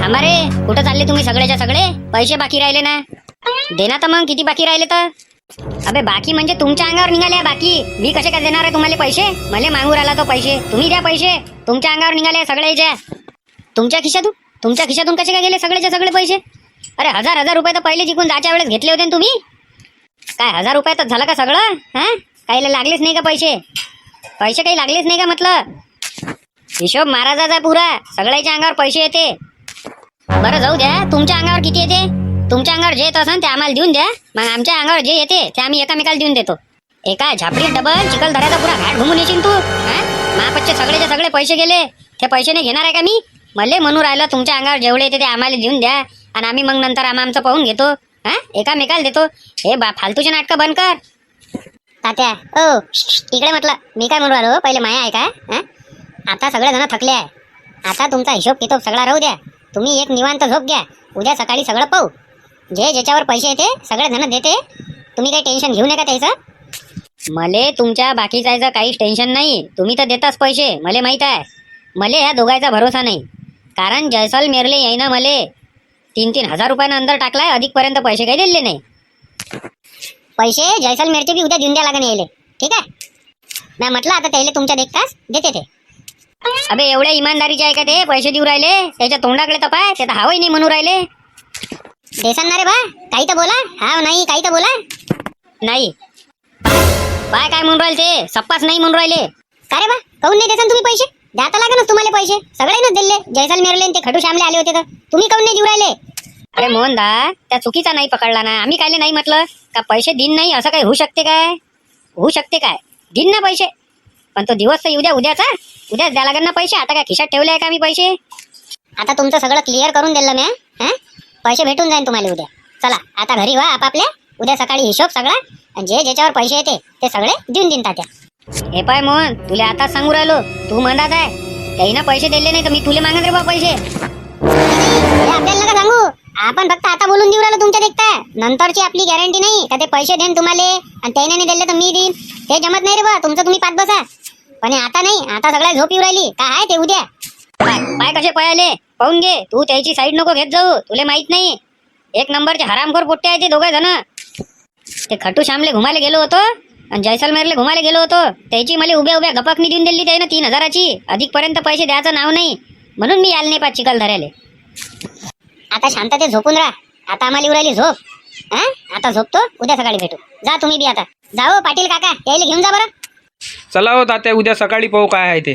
थांबा रे, कुठं चालले तुम्ही सगळेच्या सगळे? पैसे बाकी राहिले ना, देना तर मग किती बाकी राहिले तर? अबे बाकी म्हणजे तुमच्या अंगावर निघाले बाकी. मी कसे काय देणार आहे तुम्हाला पैसे? मला मागू राहिला तो पैसे, तुम्ही द्या पैसे. तुमच्या अंगावर निघाले सगळेच्या. तुमच्या खिशातून कसे काय गेले सगळेचे सगळे पैसे? अरे हजार रुपये तर पहिले जिंकून जायच्या वेळेस घेतले होते ना तुम्ही. काय 1000 रुपयातच झालं का सगळं? हा, काही लागलेच नाही का पैसे? पैसे काही लागलेच नाही का म्हटलं? हिशोब महाराजाचा पुरा, सगळ्याच्या अंगावर पैसे येते. बरं जाऊ द्या, तुमच्या अंगावर किती येते? तुमच्या अंगावर जे येत असेल ते आम्हाला देऊन द्या. मग आमच्या अंगावर जे येते ते आम्ही एकामेकाला देऊन देतो. एका झापडीत डबल चिखल धरायचा पुरा घाट घुमून येशील तू. महापच्चे सगळेचे सगळे पैसे गेले, ते पैसे नाही घेणार आहे का मी? मले म्हणून राहिलं तुमच्या अंगावर जेवढे येते ते आम्हाला देऊन द्या, आणि आम्ही मग नंतर आमचं पाहून घेतो. एकामेकाला देतो. हे फालतूचे नाटकं बंद कर. तात्या ओ इकडे म्हटलं, मी काय म्हणून राहिलो, पहिले माया आहे का? आता सगळे जण थकले आहे. आता तुमचा हिशोब किताब सगळा राहू द्या. तुम्ही एक निवांत झोप घ्या. उद्या सकाळी सगळं पाहू. जे ज्याच्यावर पैसे येते सगळे जण देते. तुम्ही काही टेन्शन घेऊ नका त्याचं. मले तुमच्या बाकीचं काहीच टेन्शन नाही. तुम्ही तर देताच पैसे, मले माहित आहे. मले ह्या दोघांचा भरोसा नाही, कारण जैसलमेरले यायनं मले 3-3 हजार रुपयानं अंदर टाकलाय. अधिकपर्यंत पैसे काही दिले नाही. पैसे जैसलमेरचे बी उद्या देऊन द्या लागेल यायले, ठीक आहे? मी म्हटलं आता त्याला तुमच्या देखताच देते ते. अबे एवढ्या इमानदारीचे आहे का ते? पैसे देऊ राहिले त्याच्या तोंडाकडे तपाय, ते तर हावही नाही म्हणून राहिले. देसान ना रे बा, काही तर बोला. हा नाही काही तर बोला. नाही बाय काय म्हणून राहिले ते? सप्पाच नाही म्हणून राहिले का रे बा? काऊन नाही देसान तुम्ही पैसे? द्या तर लागेल तुम्हाला पैसे. सगळ्यांनाच दिले. जैसलमेरले ते खडू श्यामले आले होते तर तुम्ही काऊन नाही देऊ राहिले? अरे मोहनदा, त्या चुकीचा नाही पकडला ना आम्ही. कायले नाही म्हटलं का पैसे दिन नाही असं काही होऊ शकते काय? होऊ शकते काय? दिन ना पैसे, पण तो दिवस तर उद्याच द्या लागेल ना पैसे. आता काय खिशात ठेवले आहे का मी पैसे? आता तुमचं सगळं क्लिअर करून दिलं मी. पैसे भेटून जाईन तुम्हाला उद्या. चला आता घरी व्हा आपापल्या. उद्या सकाळी हिशोब सगळा, आणि जे ज्याच्यावर पैसे येते ते सगळे देऊन देईन तात्या. हे पाय मोहन, तुला आता सांगू राहिलो, तू म्हणत आहे काही ना पैसे दिले नाही तर मी तुले मागत रे बा पैसे. आपल्याला नका सांगू, आपण फक्त आता बोलून देऊ राहिलो तुमच्या देखता. नंतरची आपली गॅरंटी नाही का ते पैसे देईन तुम्हाला, आणि त्याने नाही दिले तर मी देईन. ते जमत नाही रे बा, तुमचं तुम्ही पाच बसा. पण आता नाही, आता सगळ्या झोप येऊ राहिली. काय आहे ते उद्या पाय कसे पळाले पाहून घे. तू त्याची साईड नको घेत जाऊ, तुला माहित नाही. एक नंबरचे हरामखोर पोट्टे आहे ते दोघे जण. ते खटू श्यामले घुमाले गेलो होतो आणि जैसलमेरले घुमाले गेलो होतो. त्याची मला उभ्या गपकनी देऊन दिली त्यानं 3000ची. अधिकपर्यंत पैसे द्यायचं नाव नाही, म्हणून मी यायला नाही पाच चिखल धरायले. आता शांततेत झोपून राहा. आता आम्हाला उरायली झोप. आता झोपतो, उद्या सकाळी भेटू. जा तुम्ही बी आता. जाओ पाटील काका, यायला घेऊन जा बरं. चला हो तात्या, उद्या सकाळी पाहू काय आहे ते.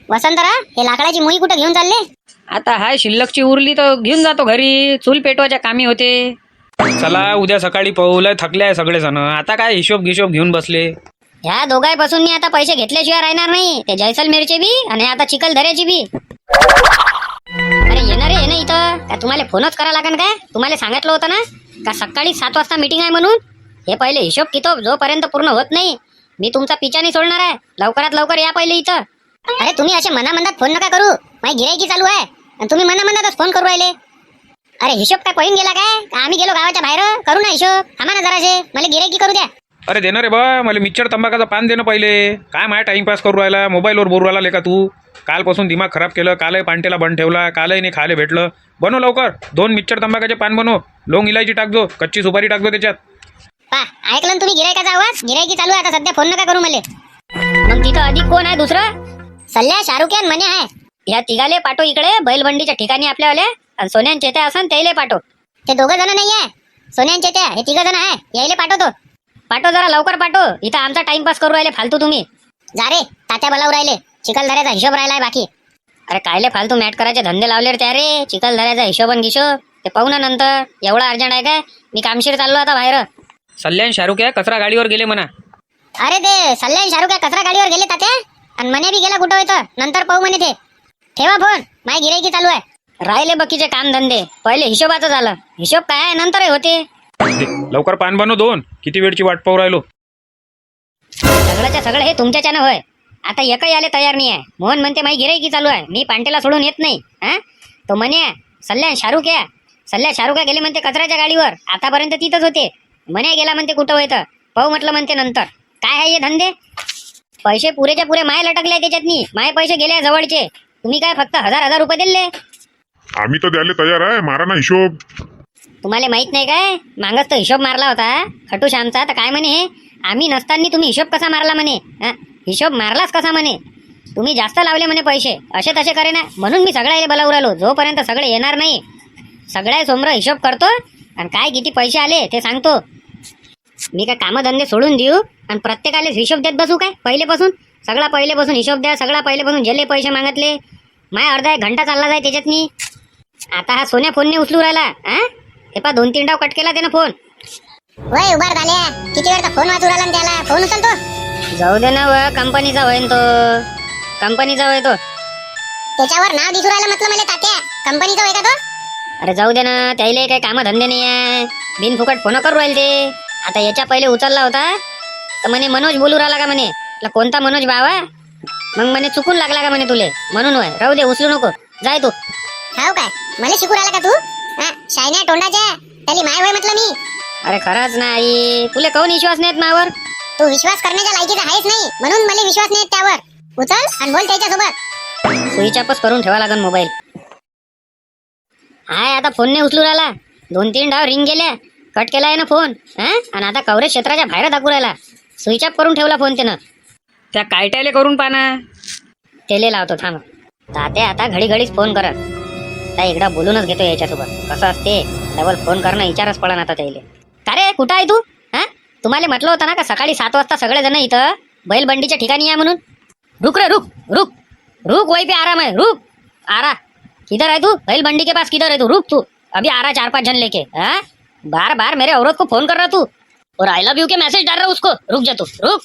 वसंतराव, हे लाकडाची मोही कुठं घेऊन चालले? आता हाय शिल्लकची उरली तर घेऊन जातो घरी. चूल पेटवायच्या कामी होते. चला उद्या सकाळी पाहू. लय थकले आहे सगळे जण. आता काय हिशोब घेऊन बसले. ह्या दोघांपासून मी आता पैसे घेतल्याशिवाय राहणार नाही. ते जैसलमेरचे बी आणि आता चिखलदऱ्याची बी. अरे येणार आहे ना इथं का? तुम्हाला फोनच करा लागेल काय? तुम्हाला सांगितलं होतं ना का सकाळी 7 वाजता मीटिंग आहे म्हणून. हे पहिले हिशोब किताब जोपर्यंत पूर्ण होत नाही मी तुमचा पिछा नाही सोडणार आहे. लवकरात लवकर या पहिले इथं. अरे तुम्ही असे मनामनात फोन नका करू. माझी गिरायकी चालू आहे आणि तुम्ही मनामनातच फोन करू राहिले. अरे हिशोब काय पळून गेला काय? आम्ही गेलो गावाच्या बाहेर. करू ना हिशोब. थांबा ना जराशे, मला गिरायकी करू द्या. अरे देणार रे बा, मला मिक्सर तंबाखाचा पान देणं पहिले. काय माझ्या टाइमपास करू राहिला, मोबाईलवर बोलू राहिला लेका तू. कालपासून दिमाग खराब केलं. कालही पांटेला बंद ठेवला, कालही नाही खायला भेटलं. बनव लवकर 2 मिक्सर तंबाखाचे पान बनव. लोंग इलायची टाकजो, कच्ची सुपारी टाकजो त्याच्यात. पा ऐकलं तुम्ही गिरायकाचा आवाज? गिरायकी चालू आहे आता सध्या, फोन नका करू मला. मग तिथं अधिक कोण आहे दुसरं? सल्ल्या, शाहरुख मने आहे. ह्या तिघाले पाठव इकडे बैलबंडीच्या ठिकाणी आपल्यावाले. आणि सोन्यान चेत्या असन त्याले पाठव. ते दोघं जण नाही आहे, सोन्यान चेत्या हे 3 जण आहे. यायले पाठवतो. पाठव जरा लवकर पाठव. इथं आमचा टाइमपास करू राहिले फालतू तुम्ही. जा रे, तात्या बोलावू राहिले. चिखलदऱ्याचा हिशोब राहिलाय बाकी. अरे कायले फालतू मॅट करायचे धंदे लावले त्या रे. चिखलदऱ्याचा हिशोब ते पाहू ना नंतर. एवढा अर्जंट आहे काय? मी कामशीर चाललो आता बाहेर. सल्यान शाहरुख कचरा गाडीवर गेले म्हणा. अरे ते सल्यान शाहरुख कचरा गाडीवर गेले तात्या. आणि मने बी गेला कुठं होतं, नंतर पाहू म्हणे ते. ठेवा फोन, माझी गिरायकी चालू आहे. राहिले बाकीचे काम धंदे. पहिले हिशोबाचं झालं. हिशोब काय आहे नंतर होते. लवकर पान बनव 2. किती वेळची वाट पाहू राहिलो. सगळंच्या सगळं हे तुमच्याच्यानं होय. आता एकही आले तयार नाही आहे. मोहन म्हणते माझी गिरायकी चालू आहे, मी पांटेला सोडून येत नाही. तो म्हणे सल्यान शाहरुख गेले म्हणते कचऱ्याच्या गाडीवर. आतापर्यंत तिथंच होते. म्हणे गेला म्हणते कुठं होतं पाहू म्हटलं म्हणते नंतर. काय आहे हे धंदे? पैसे पुरेच्या पुरे माय लटकले त्याच्यातनी. माय पैसे गेले जवळचे. तुम्ही काय फक्त 1000 रुपये दिले. आम्ही तर द्यायला तयार आहे, मारा ना हिशोब. तुम्हाला माहित नाही काय, मागच तो हिशोब मारला होता खटू श्यामचा. तर काय म्हणे हे, आम्ही नसताना तुम्ही हिशोब कसा मारला म्हणे. हिशोब मारलाच कसा म्हणे, तुम्ही जास्त लावले म्हणे पैसे, असे तसे करे ना. म्हणून मी सगळ्याला बोलावून राहिलो, जोपर्यंत सगळे येणार नाही सगळ्या समोर हिशोब करतो आणि काय किती पैसे आले ते सांगतो. मी काय कामधंदे सोडून देऊ आणि प्रत्येकाला हिशोब देत बसू काय? पहिलेपासून सगळा पहिलेपासून हिशोब द्या, सगळा पहिलेपासून जेले पैसे मागितले. माय अर्धा 1 घंटा चालला जाय त्याच्यात मी. आता हा सोन्या फोनने उचलू राहिला. हे पा 2-3 डाव कट केला त्यानं फोन. वय उभार झाल्या, किती वेळचा फोन वाजू राहिला आणि त्याला फोन उचलतो. जाऊ दे ना, कंपनीचा होईन तो, कंपनीचा होय तो. त्याच्यावर नाव दिसू राहिलं म्हटलं मला तात्या, कंपनीचा होय का तो? अरे जाऊ दे ना, त्याला काही काम धंदे नाही आहे, बिनफुकट फोन करू राहिले ते. आता याच्या पहिले उचलला होता तर म्हणे मनोज बोलू राहिला का म्हणे. कोणता मनोज बाबा? मग म्हणे चुकून लागला का म्हणे तुले, म्हणून होय. राहू दे, उचलू नको, जाय तू. हाव काय, मला शिकू राहिला का तू? शायन्या तोंडाच्या, त्याली माय होय म्हटलं मी. अरे खरंच नाही, तुले काऊन विश्वास नाहीत मावर? तू विश्वास करण्याच्या लायकीचा आहेच नाही, म्हणून मला विश्वास नाही त्यावर. उचल आणि बोल त्याच्यासोबत. स्विचअपच करून ठेवा लागन मोबाईल. हाय, आता फोन नाही उचलू राहिला. 2-3 डाव रिंग गेल्या, कट केलाय ना फोन. आणि आता कव्हरेज क्षेत्राच्या बाहेर दाखवू राहिला. स्विचअप करून ठेवला फोन त्यानं. त्या कायट्याले करून पाना. तेले लावतो थांब. तात्या आता घडीच फोन करत. त्या एकदा बोलूनच घेतो याच्यासोबत. कसं असते, डबल फोन करणं विचारच पडा आता त्याले. का रे, कुठं आहे तू? तुम्हाला म्हटलं होतं ना का सकाळी 7 वाजता सगळेजण इथं बैलबंडीच्या ठिकाणी या म्हणून. रुक रे, रुक रुक रुक, वही पे आराम है, रुक. आरा किधर है तू? बैलबंडी के पास किधर है तू? रुक तू, अभी आ रहा 4-5 जन लेके. बार बार मेरे औरत को फोन कर रहा तू, और I love you K message डाल रहा उसको. रुक जा तू, रुक.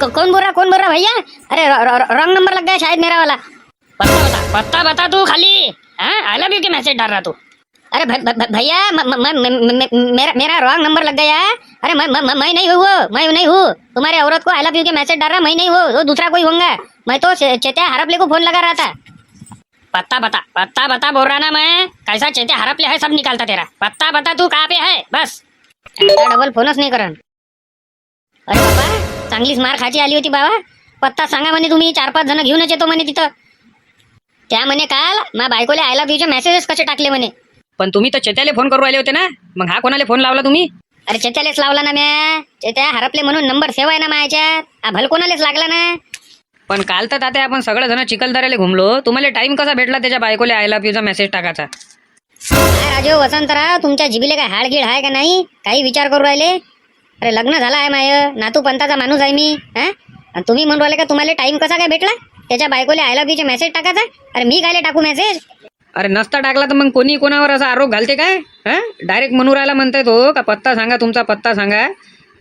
कौन बोल रहा भैया? अरे रॉन्ग नंबर लग गया शायद मेरा वाला. पत्ता बता तू खाली. I love you K message डाल रहा तू. अरे भैया, मेरा रॉन्ग नंबर लग गया. अरे मैं नहीं हूँ, मैं नहीं हूँ. तुम्हारे औरत को I love you K message डाल रहा, मैं नहीं हूँ, वो दूसरा कोई होगा. मैं तो चेत्या हरपले को फोन लगा रहा था. पत्ता बता बोल रहा ना मैं. कैसा चेत्या हरपले है, सब निकालता तेरा. पत्ता बता तू कहाँ पे है, बस. डबल फोनच नाही करण. अरे बाबा, चांगलीच मार खाची आली होती बाबा. पत्ता सांगा म्हणे तुम्ही, 4-5 जण घेऊनच येतो म्हणे तिथं. त्या म्हणे काल मा बायकोले आय लव्ह यूचे मेसेजेस कसे टाकले म्हणे. पण तुम्ही तर चेत्याले फोन करू राहिले होते ना, मग हा कोणाला फोन लावला तुम्ही? अरे चेत्यालेच लावला ना म्या. चेत्या हरपले म्हणून नंबर सेव आहे ना माझ्यात. भल कोणालेच लागला ना. पण काल तर तात्या आपण सगळे जण चिखलदऱ्याला घुमलो, तुम्हाला टाइम कसा भेटला त्याच्या बायकोले आय लव्ह यूचा मेसेज टाकायचा? काय राजू वसंतराव, तुमच्या जिबीले काय हाडगीड आहे का नाही? काही विचार करू राहिले? अरे लग्न झालं आहे माय, नातू पंताचा माणूस आहे मी. आणि तुम्ही म्हणून राहिले का तुम्हाला टाइम कसा काय भेटला त्याच्या बायकोले आय लव्ह यूचे मेसेज टाकायचा? अरे मी काय टाकू मेसेज? अरे नसता टाकला तर मग कोणी कोणावर असा आरोप घालते काय? डायरेक्ट म्हणून राहिला म्हणताय तो का पत्ता सांगा, तुमचा पत्ता सांगा.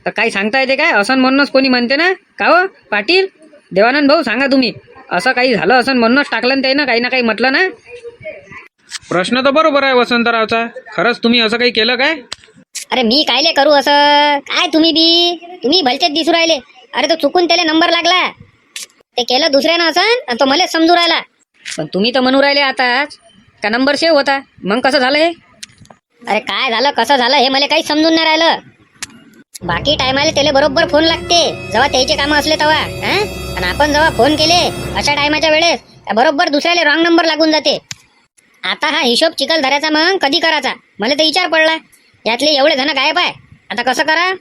तर काही सांगता येते काय? असं म्हणूनच कोणी म्हणते ना का हो पाटील, देवानंद भाऊ, सांगा तुम्ही. असं काही झालं असं म्हणूनच टाकलं ना त्यानं, काही ना काही म्हटलं ना. प्रश्न तर बरोबर आहे वसंतरावचा. खरंच तुम्ही असं काही केलं काय? अरे मी कायले करू असं? काय तुम्ही भलतेच दिसू राहिले. अरे तो चुकून त्याला नंबर लागला, ते केलं दुसऱ्यानं असं, आणि तो मलाच समजू राहिला. पण तुम्ही तर म्हणू राहिले आताच का नंबर सेव्ह होता, मग कसं झालं हे? अरे काय झालं कसं झालं हे मला काही समजून नाही राहिलं. बाकी टायमाला त्याला बरोबर फोन लागते जेव्हा त्याचे कामं असले तेव्हा. आणि आपण जेव्हा फोन केले अशा टायमाच्या वेळेस बरोबर दुसऱ्याला रॉंग नंबर लागून जाते. आता हा हिशोब चिखलदऱ्याचा मग कधी करायचा मला तर विचार पडला. यातले एवढे जण गायब आहे, आता कसं करा?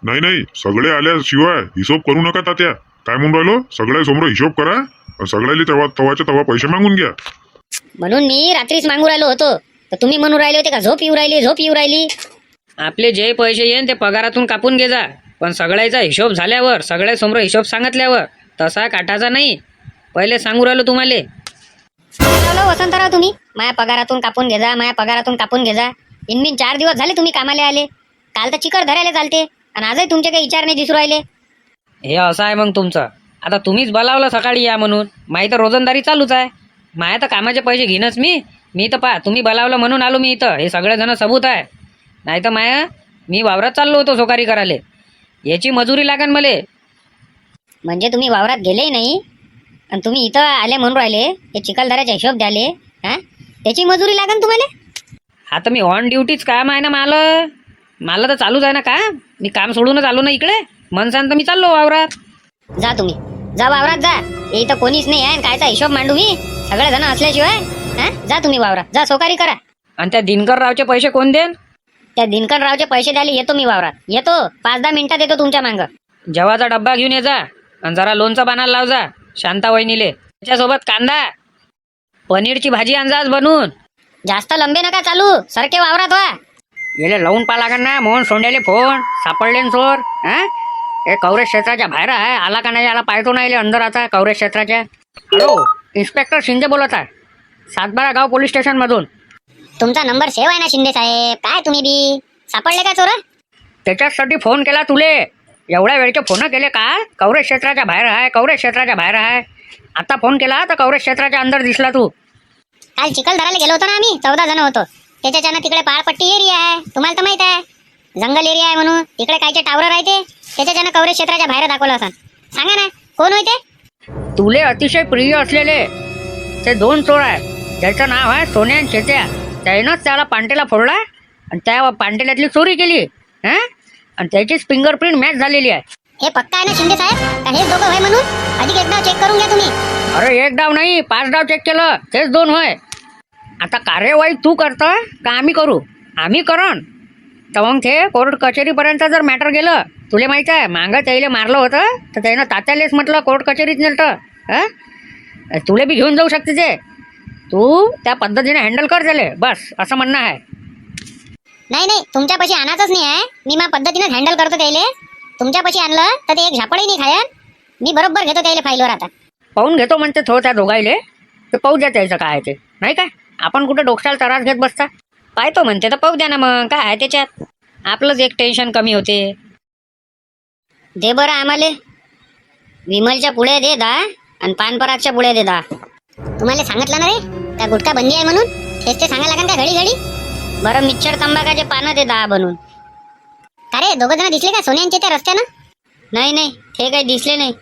नाही, सगळे आल्याशिवाय हिशोब करू नका तात्या. काय म्हणून राहिलो, सगळ्या समोर हिशोब करा, सगळ्याला तेव्हा पैसे मागून घ्या. म्हणून मी रात्रीच मागू राहिलो होतो, तर तुम्ही म्हणून राहिले होते का झोप येऊ राहिली. आपले जे पैसे येईन ते पगारातून कापून घे जा, पण सगळ्याचा हिशोब झाल्यावर, सगळ्या समोर हिशोब सांगितल्यावर तसा काटाचा नाही. पहिले सांगू राहिलो तुम्हाला. वसंतराव तुम्ही माझ्या पगारातून कापून घे जा. इनमिन 4 दिवस झाले तुम्ही कामाला आले. काल तर चिकट धरायला चालते, आणि आजही तुमचे काही विचार नाही दिसू राहिले. हे असं आहे मग तुमचं. आता तुम्हीच बोलावलं सकाळी या म्हणून, माही तर रोजंदारी चालूच आहे. माया तर कामाचे पैसे घेणंच मी तर पहा तुम्ही बोलावलं म्हणून आलो मी इथं. हे सगळेजण सबूत आहे. नाही तर माया मी वावरात चाललो होतो सोकारी करायला. याची मजुरी लागेल मले. म्हणजे तुम्ही वावरात गेलेही नाही आणि तुम्ही इथं आले म्हणून राहिले, हे चिखलदऱ्याचा हिशोब द्याले. त्याची मजुरी लागेल तुम्हाला. आता मी ऑन ड्युटीच काम आहे ना मला तर चालूच आहे ना काम. मी काम सोडूनच आलो ना इकडे. मनसान तर मी चाललो वावरात. जा तुम्ही, जा वावरात जा. इथं कोणीच नाही आहे, कायचा हिशोब मांडू मी? सगळे जण असल्याशिवाय हा जा तुम्ही वावरात जा सोकारी करा. आणि त्या दिनकररावचे पैसे कोण देन? त्या दिनकररावचे पैसे द्यायला येतो मी वावरात. येतो 5-10 मिनिटात येतो तुमच्या मांग. जेवाचा डब्बा घेऊन ये जा आणि जरा लोणचं बाणाला लाव जा शांता वहिनीले. त्याच्यासोबत कांदा पनीरची भाजी आणजाच बनवून. जास्त लंबे नका चालू, सरके वावरात व्हा. येले लावून पा लागन ना मोहन सोंड्याले फोन सापडले न चोर. हा हे कवरेज क्षेत्राच्या बाहेर आहे, आला का नाही आला पाहतो नाही अंदर आता कवरेज क्षेत्राच्या. हॅलो इन्स्पेक्टर शिंदे बोलत आहे, 712 गाव पोलीस स्टेशन मधून. तुमचा नंबर सेव्ह आहे ना शिंदे साहेब? काय तुम्ही बी सापडले का चोर? त्याच्यासाठी फोन केला तुले. एवढ्या वेळचे फोन केले का? कवरेज क्षेत्राच्या बाहेर आहे, कवरेज क्षेत्राच्या बाहेर आहे. आता फोन केला तर कवरेज क्षेत्राच्या अंदर दिसला तू. काल चिखलदराला गेलो होतो ना आम्ही, 14 जण होतो. त्याच्याच्यानं तिकडे पहाडपट्टी एरिया आहे, तुम्हाला तर माहित आहे, जंगल एरिया आहे म्हणून. तिकडे कायचे टावर राहते, त्याच्याच्यानं कवरेज क्षेत्राच्या बाहेर दाखवलं असं. सांगा ना कोण होते? तुले अतिशय प्रिय असलेले ते 2 चोर आहे, ज्याचं नाव आहे सोन्या आणि चेत्या. त्यानंच त्याला पांटेला फोडला आणि त्या पांटेल्यातली चोरी केली. हा आणि त्याचीच फिंगरप्रिंट मॅच झालेली आहे. हे पक्का आहे ना शिंदे साहेब का हेच दोघं होय म्हणून? अधिक एकदा चेक करून घ्या तुम्ही. अरे 1 डाव नाही 5 डाव चेक केलं, तेच 2 होय. आता कार्यवाही तू करता का आम्ही करू? आम्ही करण तर मग ते कोर्ट कचेरीपर्यंत जर मॅटर गेलं, तुले माहिती आहे मागं त्याला मारलं होतं तर त्यानं तात्यालेच म्हटलं कोर्ट कचेरीत नेलतं. हां तुले बी घेऊन जाऊ शकते ते. तू त्या पद्धतीने हँडल कर झाले बस असं म्हणणं आहे. नाही तुमच्यापाशी आणायचंच नाही आहे. मी माझ्या पद्धतीने हँडल करतो त्याले. तुमच्यापाशी आणलं तर ते एक झापडही नाही खायन. मी बरोबर घेतो त्याले फाईलवर. आता पाहून घेतो म्हणते थो त्या दोघायले, ते पाहू द्या त्याचं काय आहे ते. नाही काय आपण कुठं डोक्याला त्रास घेत बसता. पाहतो म्हणते तर पाहू द्या ना, मग काय आहे त्याच्यात. आपलंच एक टेन्शन कमी होते. दे बरं आम्हाला विमलच्या पुढे दे 10 आणि पानपरागच्या पुढे दे 10. तुम्हाला सांगितलं ना रे त्या गुटखा बंदी आहे म्हणून. तेच ते सांगायला लागेल का घडी घडी? बरं मिक्सर तंबाखाचे पानं दे 10 बनवून. अरे दोघं जण दिसले का सोन्यांचे त्या रस्त्यानं? नाही ते काही दिसले नाही.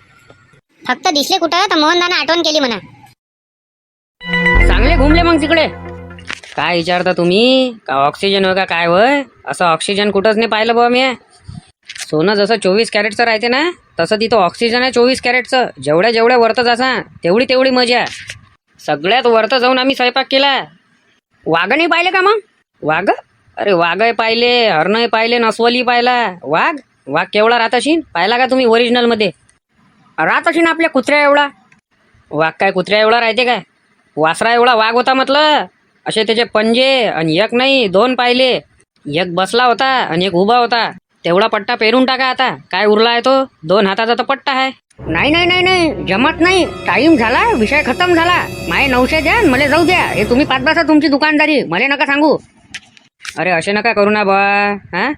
फक्त दिसले कुठं तर मोहनदानं आठवण केली म्हणा. चांगले घुमले मग तिकडे. काय विचारता तुम्ही का ऑक्सिजन होय का काय होय? असं ऑक्सिजन कुठंच नाही पाहिलं बाबा मी. सोनं जसं 24 कॅरेटचं राहते ना, तसं तिथं ऑक्सिजन आहे 24 कॅरेटचं. जेवढ्या वरतं जासा तेवढी मजा. सगळ्यात वरतं जाऊन आम्ही स्वयंपाक केला. वाघ नाही पाहिले का मग? वाघ? अरे वाघही पाहिले, हरणही पाहिले, नसवली पाहिला. वाघ केवढा राहताशीन पाहिला का तुम्ही ओरिजिनलमध्ये? राहताशीन आपल्या कुत्र्या एवढा. वाघ काय कुत्र्या एवढा राहते काय? वासरा एवढा वाघ होता म्हटलं. असे त्याचे पंजे आणि 1 नाही 2 पाहिले. एक बसला होता आणि एक उभा होता. तेवढा पट्टा पेरून टाका आता. काय उरला आहे तो? 2 हाताचा तर पट्टा आहे. नाही जमत नाही. टाईम झाला, विषय खतम झाला. माये 900 द्या मला जाऊ द्या. हे तुम्ही 5 बसा तुमची दुकानदारी, मला नका सांगू. अरे असे नका करू ना बा. हां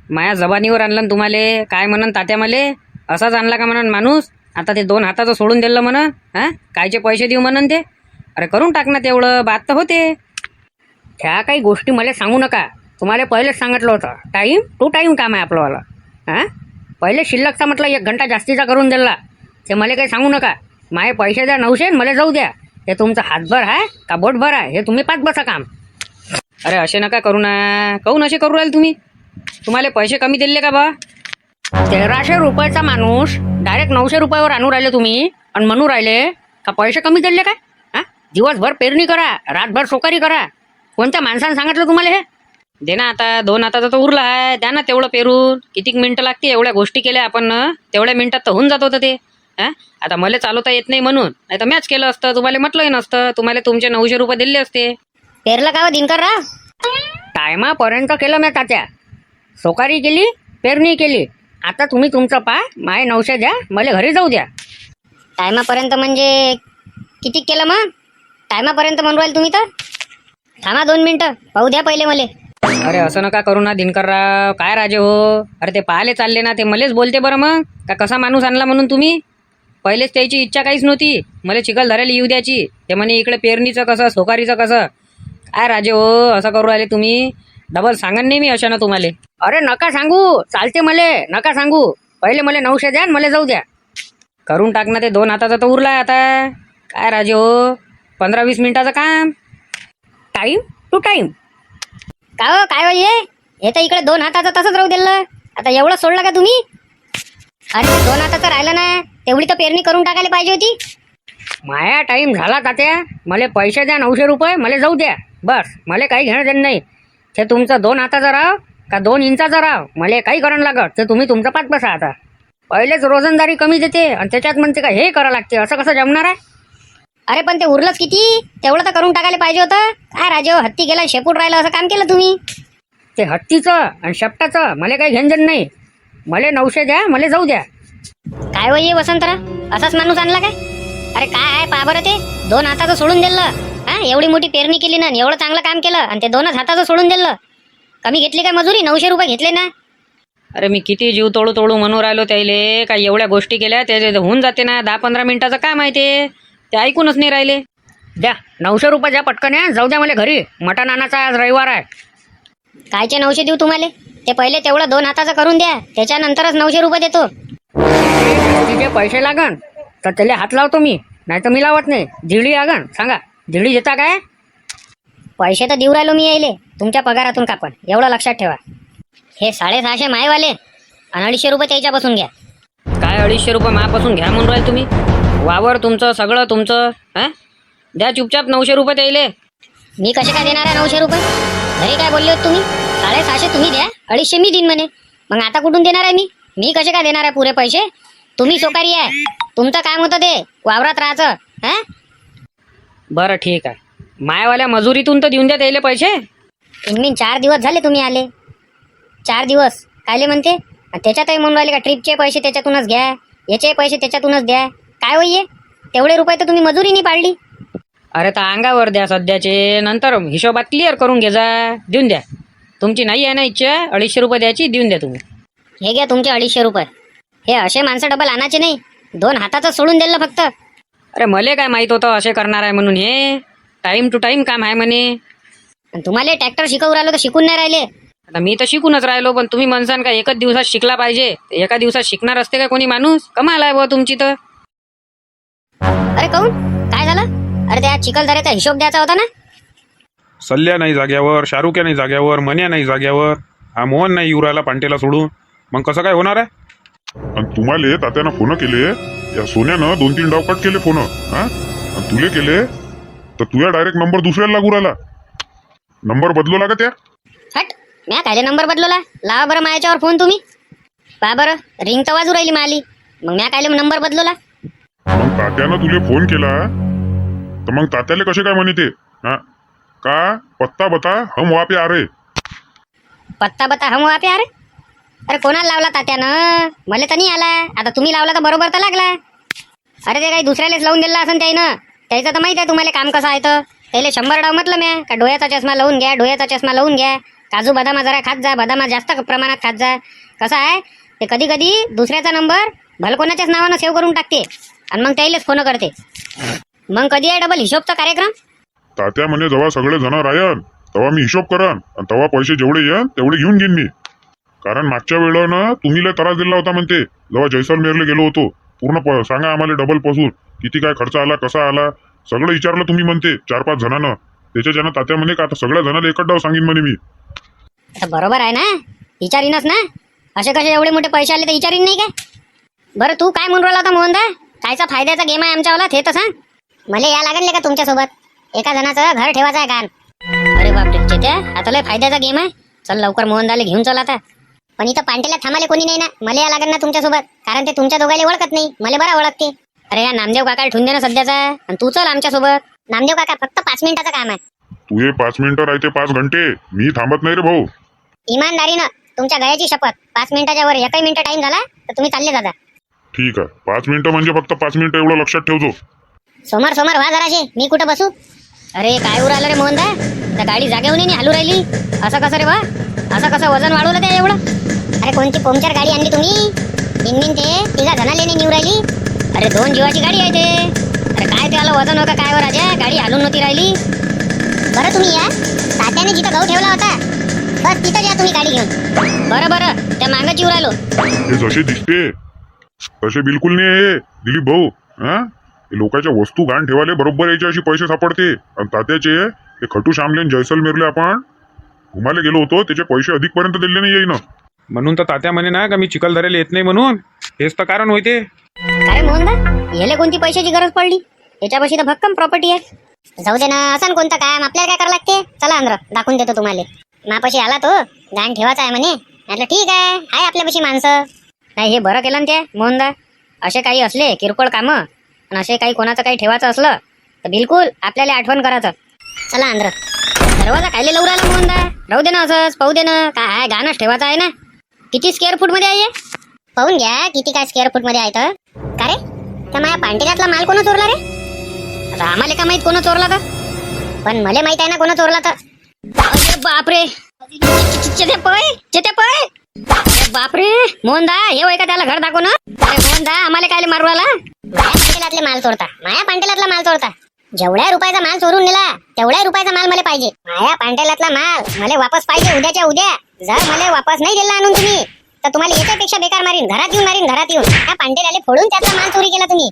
माया जबानीवर आणलं ना तुम्हाला. काय म्हणन तात्या मले असाच आणला का म्हणन माणूस. आता ते 2 हाताचं सोडून दिलं म्हणन. हां कायचे पैसे देऊ म्हणन ते. अरे करून टाक ना तेवढं, बात तर होते. ह्या काही गोष्टी मला सांगू नका. तुम्हाला पहिलेच सांगितलं होतं टाईम टू टाईम काम आहे आपलंवाला. हां पहिले शिल्लकचा म्हटलं 1 घंटा जास्तीचा करून दिला. ते मला काही सांगू नका. माये पैसे द्या 900 मला जाऊ द्या. हे तुमचं हातभर आहे का बोटभर आहे हे तुम्ही 5 बसा काम. अरे असे नका करू ना. काहून असे करू राहिले तुम्ही? तुम्हाला पैसे कमी दिले का बा? 1300 रुपयाचा माणूस डायरेक्ट 900 रुपयावर आणू राहिले तुम्ही आणि म्हणू राहिले का पैसे कमी दिले काय? हां दिवसभर पेरणी करा, रातभर सोकारी करा. कोणत्या माणसानं सांगितलं तुम्हाला हे? दे ना आता 2 हाताचा तर उरला आहे. द्या ना तेवढं पेरून. किती मिनटं लागते? एवढ्या गोष्टी केल्या आपण ना, तेवढ्या मिनिटात तर होऊन जात होतं ते. हां आता मला चालवता येत नाही म्हणून, नाही तर मॅच केलं असतं. तुम्हाला म्हटलंही नसतं. तुम्हाला तुमचे 900 रुपये दिले असते. पेरलं का दिनकरराव? टायमापर्यंत केलं मी तात्या. सोकारी केली, पेरणी केली. आता तुम्ही तुमचं पा, माय 900 द्या, मला घरी जाऊ द्या. टायमापर्यंत म्हणजे किती केलं मग? टायमापर्यंत म्हणून राहिले तुम्ही तर. थांबा 2 मिनिटं पाहू द्या पहिले मला. अरे असं नका करू ना दिनकरराव. काय राजे हो? अरे ते पाहायला चालले ना, ते मलेच बोलते बरं मग का कसा माणूस आणला म्हणून तुम्ही. पहिलेच त्याची इच्छा काहीच नव्हती मला चिखल धरायला येऊ द्यायची. ते म्हणे इकडे पेरणीचं कसं, सोकारीचं कसं. काय राजे हो असं करू राहिले तुम्ही? डबल सांगन नाही मी अशा ना तुम्हाला. अरे नका सांगू, चालते मले, नका सांगू. पहिले मला 900 द्या मला जाऊ द्या. करून टाक ना ते 2 हाताचा तर उरला आता. काय राजे हो 15-20 मिनिटाचं काम. Time to time. काय हो हे तर इकडे 2 हाताचं तसंच राहू दिलं. आता एवढं सोडलं का तुम्ही? अरे 2 हाताचं राहिलं ना, तेवढी तर पेरणी करून टाकायला पाहिजे होती. माया टाईम झाला तात्या, मला पैसे द्या 900 रुपये, मला जाऊ द्या. बस मला काही घेणं देणं नाही. ते तुमचं 2 हाताचं राव का 2 इंचाचं राव, मला काही करणं लागत. ते तुम्ही तुमचं पाच बसा. आता पहिलेच रोजंदारी कमी देते आणि त्याच्यात म्हणते का हे करावं लागते, असं कसं जमणार आहे? अरे पण ते उरलंच किती, तेवढं तर करून टाकायला पाहिजे होतं. काय राजेव, हत्ती गेला शेपूट राहिलं असं काम केलं तुम्ही. ते हत्तीचं आणि शेपटाचं मला काही घेणं देणं नाही. मला 900 द्या, मला जाऊ द्या. काय वय आहे वसंतराव, असाच माणूस आणला काय? अरे काय आहे पहा बरं, ते 2 हाताचं सोडून दिलं. हा, एवढी मोठी पेरणी केली ना, एवढं चांगलं काम केलं आणि ते 2च हाताचं सोडून दिलं. कमी घेतली काय मजुरी? 900 रुपये घेतले ना. अरे मी किती जीव तोडू तोडू म्हणून राहिलो त्याले, काय एवढ्या गोष्टी केल्या, ते होऊन जाते ना. 10-15 मिनिटाचं काम आहे ते ऐकूनच नाही राहिले. द्या 900 रुपये द्या पटकन. या जाऊ द्या मला घरी, मटण आणायचा आज रविवार आहे. कायचे 900 देऊ तुम्हाला? ते पहिले तेवढं 2 हाताचं करून द्या, त्याच्यानंतरच 900 रुपये देतो. तिचे पैसे लागन तर त्याला हात लावतो मी, नाही तर मी लावत नाही. झिळी लागन, सांगा झिळी देता काय? पैसे तर देऊ राहिलो मी यायले, तुमच्या पगारातून कापण, एवढं लक्षात ठेवा. हे 650 मायवाले आणि 250 रुपये त्याच्यापासून घ्या. काय 250 रुपये मापासून घ्या म्हणून राहिले तुम्ही? वावर तुमचं, सगळं तुमचं. हा, द्या चुपचाप 900 रुपये द्यायले. मी कसे काय देणार आहे 900 रुपये? घरी काय बोलले होते तुम्ही? 650 तुम्ही द्या, 250 मी देईन म्हणे. मग आता कुठून देणार आहे मी कसे काय देणार आहे पुरे पैसे? तुम्ही सोकारी आहे, तुमचं काम होतं ते वावरात राहायचं. हा, बरं ठीक आहे, मायावाल्या मजुरीतून तर देऊन द्या त्याले पैसे. इनमीन 4 दिवस झाले तुम्ही आले. 4 दिवस कायले म्हणते? आणि त्याच्यातही म्हणून राहिले का ट्रिपचे पैसे त्याच्यातूनच घ्या, याचे पैसे त्याच्यातूनच द्या. काय होईये, तेवढे रुपये तर तुम्ही मजुरी नाही पाडली. अरे तर अंगावर द्या सध्याचे, नंतर हिशोबात क्लिअर करून घे जा. देऊन द्या, तुमची नाही आहे ना इच्छा 250 रुपये द्यायची, देऊन द्या तुम्ही. हे घ्या तुमचे 250 रुपये. हे असे माणसं डबल आणायचे नाही, 2 हाताचं सोडून दिलं फक्त. अरे मले काय माहित होतं असे करणार आहे म्हणून? हे टाइम टू टाइम काम आहे म्हणे. आणि तुम्हाला ट्रॅक्टर शिकवू राहिलो तर शिकून नाही राहिले. आता मी तर शिकूनच राहिलो, पण तुम्ही म्हणसान का एकच दिवसात शिकला पाहिजे? एका दिवसात शिकणार असते का कोणी माणूस? कमाल आहे बुवा तुमची तर. अरे काऊन, काय झालं? अरे त्या चिखलदऱ्याचा हिशोब द्यायचा होता ना. सल्ल्या नाही जाग्यावर, शाहरुख्या नाही जाग्यावर, मन्या नाही जाग्यावर, हा मोहन नाही युराला पांटेला सोडून. मग कसं काय होणार आहे? आणि तुम्हाला तात्यानं फोन केले, या सोन्यानं 2-3 डाव कट केले फोन. हा, आणि तुले केले तर तुझ्या डायरेक्ट नंबर दुसऱ्याला लागू राहिला. नंबर बदलवला का त्या? हट, म्या कायले नंबर बदलवला? लावा बरं माझ्यावर फोन तुम्ही. पहा बरं, रिंग तर वाजू राहिली माली, मग म्या कायले नंबर बदलवला? मग तात्यानं तुले फोन केला तर मग तात्याले कसे काय म्हणे ते? हा, का पत्ता बता हम वहाँ पे आ रहे. पत्ता बता हम वापे. अरे कोणाला लावला तात्यानं? मला तर नाही आला. आता तुम्ही लावला तर बरोबर तर लागला. अरे ते काही दुसऱ्यालाच लावून दिला असं त्यानं. त्याचं तर माहित आहे तुम्हाला काम कसं आहे तर. त्याला 100 डाव म्हटलं म्या का डोळ्याचा चष्मा लावून घ्या, डोळ्याचा चष्मा लावून घ्या, काजू बदामा जरा खात जा, बदामा जास्त प्रमाणात खात जा. कसं आहे ते, कधी कधी दुसऱ्याचा नंबर भलकोणाच्याच नावानं सेव्ह करून टाकते आणि मग त्यालाच फोन करते. मग कधी आहे डबल हिशोबचा कार्यक्रम? तात्या म्हणे जेव्हा सगळे जण राहन तेव्हा मी हिशोब करन आणि तेव्हा पैसे जेवढे येन तेवढे घेऊन घेईन मी. कारण मागच्या वेळेनं तुम्ही लय त्रास दिला होता म्हणते, जेव्हा जैसलमेरला गेलो होतो. पूर्ण सांगा आम्हाला डबल पासून किती काय खर्च आला, कसा आला, सगळं विचारलं तुम्ही म्हणते 4-5 जणांना. त्याच्यानं तात्या म्हणे का आता सगळ्या जणांना एकच डाव सांगीन म्हणे मी. आता बरोबर आहे ना, विचारीनच ना. असे कसे एवढे मोठे पैसे आले तर विचारीन नाही काय? बरं तू काय म्हणून राहिला होता मोहनदा? कायचा फायद्याचा गेम आहे आमच्यावाला ते तर सांग. मला या लागले का तुमच्यासोबत? एका जणाचं घर ठेवायचं आहे गान. अरे बापरे चेत्या, आता लय फायद्याचा गेम आहे. चल लवकर मोहनदाले घेऊन चल आता. पण इथं पांटेला थांबाले कोणी नाही ना. मला या लागेल ना तुमच्यासोबत, कारण ते तुमच्या दोघांना ओळखत नाही, मला बरं ओळखते. अरे या नामदेव काकाला ठेवून दे ना सध्याचा, आणि तू चल आमच्यासोबत. नामदेव काका फक्त 5 मिनिटाचं काम आहे. तू हे 5 मिनिटं राहते 5 घंटे, मी थांबत नाही रे भाऊ. इमानदारीनं तुमच्या गळ्याची शपथ, 5 मिनिटाच्या वर एकही मिनिट टाइम झाला तर तुम्ही चालले जाता. ठीक आहे, 5 मिनिटं म्हणजे फक्त 5 मिनिटं एवढं लक्षात ठेवतो. समोर समोर व्हा जराशे, मी कुठं बसू? अरे काय उरालं रे मोहनदा? त्या गाडी जागेवर नाही हलू राहिली. असं कसं रे बा? असं कसं वजन वाढवलं त्या एवढं? अरे कोणती पंक्चर गाडी आणली तुम्ही? इनमिन ते 3 जणाले नाही निव राहिली. अरे 2 जीवाची गाडी आहे ते. अरे काय त्याला वजन हो का काय वर राजा? गाडी हलून नव्हती राहिली. बरं तुम्ही या, तात्याने जिथं गहू ठेवला होता बस तिथं या तुम्ही गाडी घेऊन. बरं त्या मागं जीव राहिलो. हे जसे दिसते तसे बिलकुल नाही आहे दिलीप भाऊ. हा, लोकांच्या वस्तू घाण ठेवाले बरोबर यायचे अशी पैसे सापडते. आणि तात्याचे हे खटू श्यामले जैसलमेरले आपण घुमाले गेलो होतो, त्याचे पैसे अधिकपर्यंत दिले नाही येईन. म्हणून तर तात्या म्हणे ना का मी चिखलदऱ्याला येत नाही म्हणून. हेच तर कारण होते. काय मोहनदा, याला कोणती पैशाची गरज पडली? त्याच्यापाशी तर भक्कम प्रॉपर्टी आहे. जाऊ दे ना, असं कोणतं काम आपल्याला काय करावं लागते. चला अंद्र दाखवून देतो तुम्हाला. मापाशी आला तो गाण ठेवायचा आहे म्हणे. म्हटलं ठीक आहे आपल्यापाशी माणसं. नाही हे बरं केलं ना त्या मोहनदा. असे काही असले किरकोळ कामं आणि असे काही कोणाचं काही ठेवायचं असलं तर बिलकुल आपल्याला आठवण करायचं. चला अंद्र. दरवाजा खायला लवू राहिला मोहनदा. राहू दे ना असंच पाहू दे ना. काय आहे गाणंच ठेवायचं आहे ना. किती स्क्वेअर फूट मध्ये आहे हे? पाहून घ्या किती काय स्क्वेअर फूट मध्ये आहे तर. का रे त्या माझ्या पांटेऱ्यातला माल कोण चोरला रे? आता आम्हाला का माहित कोण चोरला तर. पण मला माहित आहे ना कोण चोरला तर. अरे बापरे. चेते पळ. अरे बापरे मोहनदा हे होय का त्याला घर दाखव ना. अरे मोहनदा आम्हाला काय मारू आला. माझ्या पांटेल्यातले माल चोरता. माझ्या पांटेल्यातला माल चोरता. जेवढ्या रुपयाचा माल चोरून नेला तेवढ्या रुपयाचा माल मला पाहिजे. माझ्या पांटेल्यातला माल मला वापस पाहिजे उद्याच्या उद्या. जर मला वापस नाही दिला आणून तुम्ही तर तुम्हाला याच्यापेक्षा बेकार मारीन. घरात येऊन त्या पांटेल्याले फोडून त्यातला माल चोरी केला तुम्ही.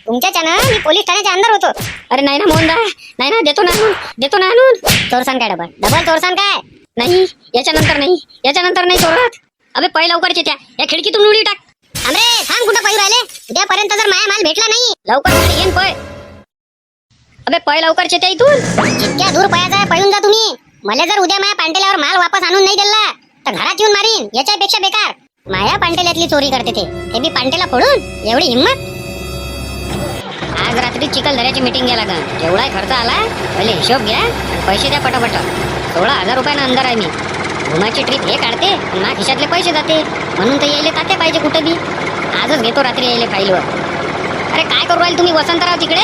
तुमच्याच्यानं मी पोलीस ठाण्याच्या अंदर होतो. अरे नाही ना मोहनदा. नाही ना देतो ना आणून. चोरसान काय डबल चोरसान काय? नाही याच्यानंतर नाही चोरत. अबे पै लवकर त्या या खिडकीतून उडी टाक. अरे थांब कुठं पाहिजे राहिले. उद्यापर्यंत जर माझा माल भेटला नाही लवकर गाडी घेऊन पळ. अबे पळ लवकर त्या इथून. जितक्या दूर पळायचं आहे पळून जा तुम्ही. मला जर उद्या माझ्या पांटेल्यावर माल वापस आणून नाही दिला तर घरात येऊन मारीन. याच्यापेक्षा बेकार माझ्या पांटेल्यातली चोरी करते ते बी पांटेला फोडून. एवढी हिंमत. आज रात्री चिखलदऱ्याची मीटिंग घ्या लागन. जेवढा खर्च आला पहिले हिशोब घ्या आणि पैसे द्या पटापट. 16,000 रुपयानं अंदर आहे मी. घुमाची ट्रिप हे काढते आणि माझ्या खिशातले पैसे जाते म्हणून तर यायले ताते पाहिजे कुठं बी. आजच घेतो रात्री यायले फाईलवर. अरे काय करू राहिले तुम्ही वसंतराव तिकडे.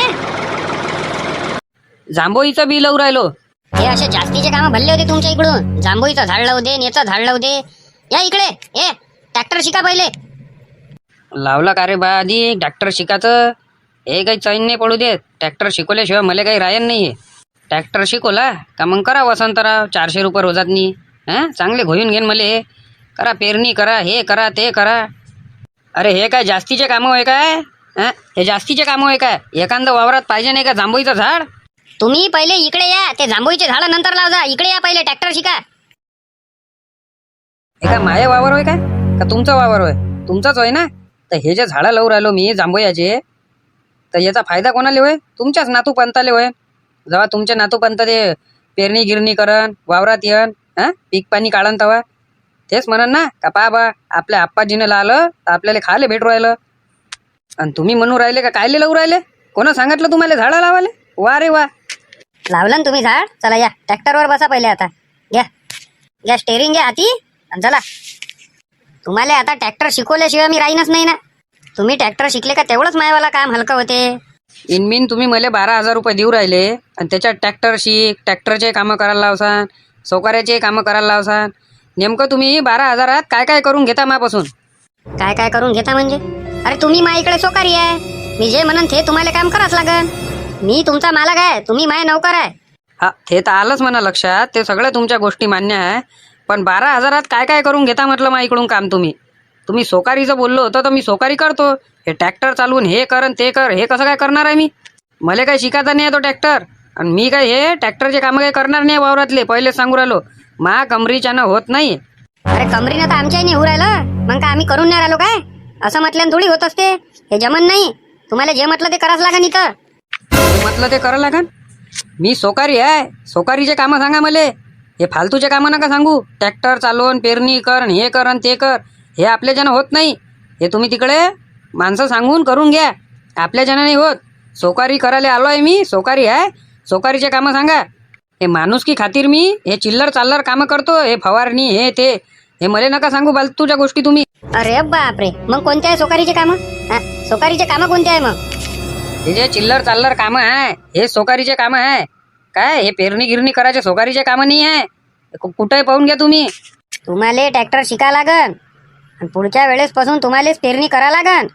जांभोईचं बी लावून राहिलो. हे असे जास्तीचे कामं भरले होते तुमच्या इकडून. जांभोईचं झाड लावू दे याचं झाड लावू दे. या इकडे ए ट्रॅक्टर शिका पहिले. लावला का रे बा आधी ट्रॅक्टर शिकायचं. हे काही चैन नाही पडू देत. ट्रॅक्टर शिकवल्याशिवाय मला काही रायन नाहीये. ट्रॅक्टर शिकवला का मग करा वसंतराव 400 रुपये रोजातनी. चांगले घोयून घेईन मले. करा पेरणी करा हे करा ते करा. अरे हे काय जास्तीचे कामं आहे काय. हे जास्तीचे कामं आहे काय. एखादं वावरात पाहिजे नाही का जांभोईचं झाड. तुम्ही पहिले इकडे या. ते जांभोईचे झाड नंतर लाव जा. इकडे या पहिले ट्रॅक्टर शिका. हे काय माये वावर होय काय का तुमचं वावर होय. तुमचंच होय ना. तर हे जे झाडं लावून राहिलो मी जांभोयाचे तर याचा फायदा कोणाला होय. तुमच्याच नातू पंताले होय. जेव्हा तुमचे नातू पंत ते पेरणी गिरणी करन वावरात येन पीक पाणी काढन तेव्हा तेच म्हणन ना का पा बा आपल्या आप्पाजीनं लावलं तर आपल्याला खायला भेटू राहिलं. आणि तुम्ही म्हणून राहिले का कायले लावून राहिले. कोणा सांगितलं तुम्हाला झाडं लावाले. वा रे वा. लावलं ना तुम्ही झाड. चला या ट्रॅक्टरवर बसा पहिले. आता घ्या स्टेरिंग घ्या हाती आणि चला. तुम्हाला आता ट्रॅक्टर शिकवल्याशिवाय मी राहीनच नाही ना. तुम्ही ट्रॅक्टर शिकले का तेवढंच मायवाला काम हलकं होते. इनमिन तुम्ही मला 12,000 रुपये देऊ राहिले आणि त्याच्यात ट्रॅक्टर शिक ट्रॅक्टरचे कामं करायला लावसान सोकाऱ्याचे कामं करायला लावसान. नेमकं तुम्ही 12,000 काय काय करून घेता मापासून. काय करून घेता म्हणजे. अरे तुम्ही मा इकडे सोकारी आहे. मी जे म्हणन ते तुम्हाला काम करावंच लागन. मी तुमचा मालक आहे. तुम्ही माझे नौकर आहे. हा ते तर आलंच म्हणा लक्षात. ते सगळ्या तुमच्या गोष्टी मान्य आहे. पण 12,000 काय काय करून घेता म्हटलं मा इकडून काम. तुम्ही सोकारीचं बोललो होतं तर मी सोकारी करतो. हे ट्रॅक्टर चालवून हे कर ते कर हे कसं काय करणार आहे मी. मला काय शिकायचा नाही आहे तो ट्रॅक्टर. आणि मी काय हे ट्रॅक्टरचे कामं काही करणार नाही वावरातले. पहिलेच सांगू राहिलो मा कमरीच्यानं होत नाही. अरे कमरीनं तर आमच्याही नाही होऊ राहिलं. मग काय आम्ही करून नाही राहिलो काय. असं म्हटल्यानं थोडी होत असते. हे जमन नाही. तुम्हाला जे म्हटलं ते करावंच लागन इथं. म्हटलं ते करायला लागन. मी सोकारी आहे. सोकारीचे कामं सांगा मला. हे फालतूचे कामं नका सांगू. ट्रॅक्टर चालवून पेरणी कर हे कर ते कर हे आपल्याच्यानं होत नाही. हे तुम्ही तिकडे माणसं सांगून करून घ्या. आपल्याच्यानं नाही होत. सोकारी करायला आलो आहे मी. सोकारी आहे. सोकारीचे कामं सांगा. हे माणुसकी खातीर मी हे चिल्लर चाल्लर कामं करतो. हे फवारणी हे ते हे मला नका सांगू फालतूच्या गोष्टी तुम्ही. अरे बापरे. मग कोणते आहे सोकारीचे कामं. सोकारीचे कामं कोणते आहे मग. हे जे चिल्लर चाल्लर कामं आहे हे सोकारीचे कामं आहे काय. हे पेरणी गिरणी करायचे सोकारीचे कामं नाही आहे. कुठेही पाहून घ्या तुम्ही. तुम्हाला ट्रॅक्टर शिका लागन आणि पुढच्या वेळेस पासून तुम्हालाच पेरणी करा लागन.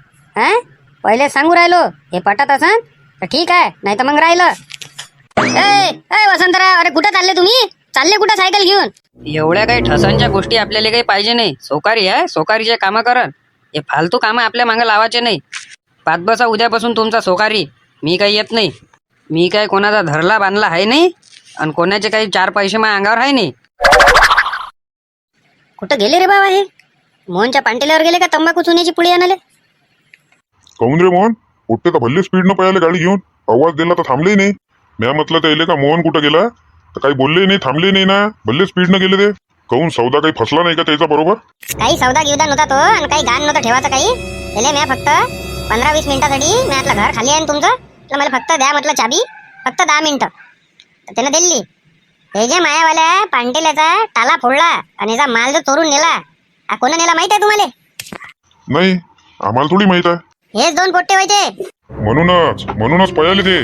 पहिले सांगू राहिलो. हे पटत असन तर ठीक आहे नाही तर मग राहिलं. ए वसंतराव अरे कुठं चालले तुम्ही. चालले कुठं सायकल घेऊन. एवढ्या काही ठसांच्या गोष्टी आपल्याला काही पाहिजे नाही. सोकारी आहे. सोकारीचे कामं करन. हे फालतू कामं आपल्या मागं लावायचे नाही. पाच बसा उद्यापासून तुमचा सोकारी. मी काही येत नाही. मी काय कोणाचा धरला बांधला आहे नाही आणि कोणाचे काही 4 पैसे माझ्या अंगावर आहे नाही. कुठं गेले रे बाबा हे. मोहनच्या पांटेल्यावर गेले का तंबाखू चुन्याची पुळी आणाले. काऊन रे मोहन उठते का भल्ली स्पीडनं पळाले गाडी घेऊन. आवाज दिला तर थांबले नाही. म्या म्हटलं त्याले का मोहन कुठं गेला तर काही बोलले नाही, थांबले नाही ना, भल्ले स्पीडनं गेले ते. कहून सौदा काही फसला नाही का त्याचा बरोबर? काही सौदा गिवदा नव्हता तो आणि काही गाण नव्हतं ठेवायचं काही. त्याला म्या फक्त 15-20 मिनिटासाठी मी म्हटलं घर खाली आहे ना तुमचं, तर मला फक्त द्या म्हटलं चाबी, फक्त 10 मिनिटं. तर त्यानं दिली. हे जे मायावाल्या पांटेल्याचा टाला फोडला आणि याचा माल जो चोरून नेला, हा कोण नेला माहित आहे तुम्हाला? नाही, आम्हाला थोडी माहित आहे. हेच 2 पोट्टे व्हायचे. म्हणूनच पळाले ते.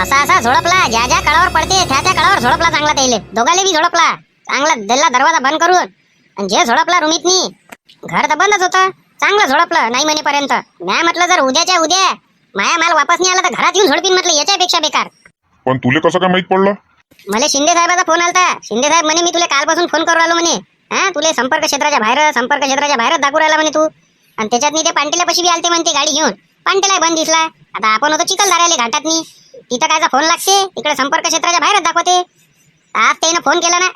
असा झोडपला, ज्या ज्या कळावर पडते त्या कळावर झोडपला चांगला त्याले. दोघाले बी झोडपला चांगला, दिला दरवाजा बंद करून. आणि जे झोडपला रूमीतनी, घर तर बंदच होतं, चांगलं झोडपलं नाही म्हणेपर्यंत. म्या म्हटलं जर उद्याच्या उद्या माया माल वापस नाही आला तर घरात येऊन झोडपीन म्हटलं, याच्यापेक्षा बेकार. पण तुले कसं काय माहित पडलं? मला शिंदे साहेबाचा फोन आलता. शिंदे साहेब म्हणे मी तुला कालपासून फोन करू राहिलो म्हणे, हा तुले संपर्क क्षेत्राच्या बाहेर दाखवू राहिला म्हणे तू. आणि त्याच्यात ते पांटेल्या पशी बी आलते म्हणते गाडी घेऊन. पांटेला बंद दिसला. आता आपण होतो चिखलदऱ्याले घाटातनी, तिथं कायचा फोन लागते, तिकडे संपर्क क्षेत्राच्या बाहेरच दाखवते. आज त्यानं फोन केला ना,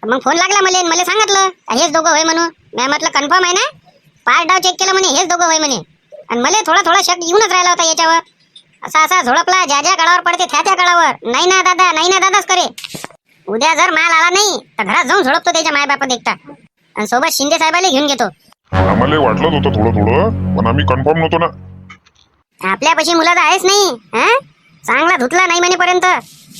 मग फोन लागला मला सांगितलं हेच दोघं होय म्हणून. मी म्हटलं कन्फर्म आहे ना? 5 डाव चेक केलं म्हणे, हेच दोघं होय म्हणे. आणि मला थोडा शक येऊनच राहिला होता याच्यावर. असा झोडपला, ज्या ज्या कळावर पडते त्या कळावर. नाही ना दादाच करे. उद्या जर माल आला नाही तर घरात जाऊन झोडपतो त्याच्या मायबापा देखता, आणि सोबत शिंदे साहेबाला घेऊन घेतो. आम्हाला वाटलंच होतं थोडं, पण आम्ही कन्फर्म नव्हतो ना. आपल्यापाशी मुलाचा आहेच नाही, हा चांगला धुतला नाही म्हणेपर्यंत.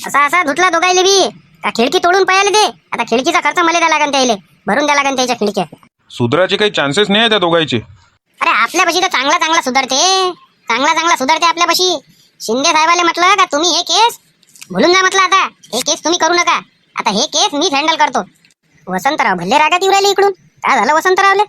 असा धुतला दोघायले बी, का खिडकी तोडून पायाले दे. आता खिडकीचा खर्च मला द्या लागन, त्याला भरून द्या लागन त्याच्या खिडक्या. सुधाराचे काही चान्सेस नाही आहे त्या दोघांचे. अरे आपल्यापाशी तर चांगला सुधारते, चांगला सुधारते आपल्यापाशी. शिंदे साहेबाले म्हटलं का तुम्ही हे केस भुलून जा म्हटलं, आता हे केस तुम्ही करू नका, आता हे केस मीच हँडल करतो. वसंतराव भल्ले रागात येऊ राहिले इकडून. काय झालं वसंतरावले?